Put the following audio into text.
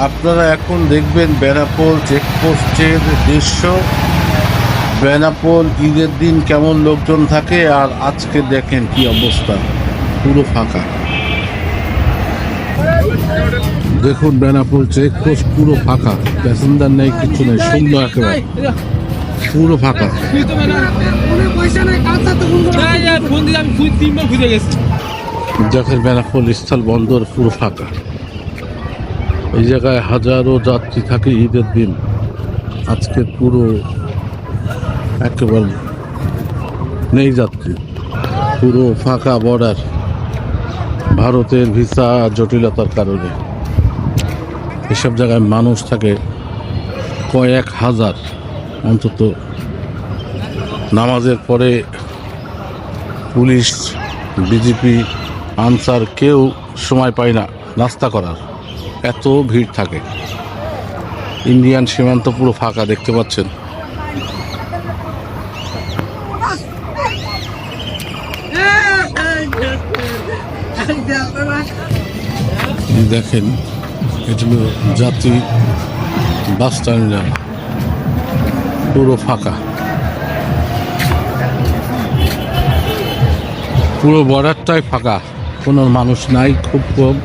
আপনারা এখন দেখবেন বেনাপোল চেকপোস্টের দৃশ্য। বেনাপোল ঈদের দিন কেমন লোকজন থাকে, আর আজকে দেখেন কি অবস্থা, পুরো ফাঁকা। দেখুন বেনাপোল চেকপোস্ট পুরো ফাঁকা, প্যাসেঞ্জার নেই, কিছু নেই, শূন্য একেবারে, পুরো ফাঁকা। দেখেন বেনাপোল স্থল বন্দর পুরো ফাঁকা। এই জায়গায় হাজারো যাত্রী থাকে ঈদের দিন, আজকে পুরো একেবারে নেই যাত্রী, পুরো ফাঁকা বর্ডার। ভারতের ভিসা জটিলতার কারণে এসব জায়গায় মানুষ থাকে কয়েক হাজার অন্তত। নামাজের পরে পুলিশ, বিজেপি, আনসার কেউ সময় পায় না নাস্তা করার, এত ভিড় থাকে। ইন্ডিয়ান সীমান্ত পুরো ফাঁকা, দেখতে পাচ্ছেন। দেখেন এগুলো যাত্রী বাস টার্মিনাল, পুরো ফাঁকা, পুরো বর্ডারটাই ফাঁকা, কোনো মানুষ নাই, খুব কম।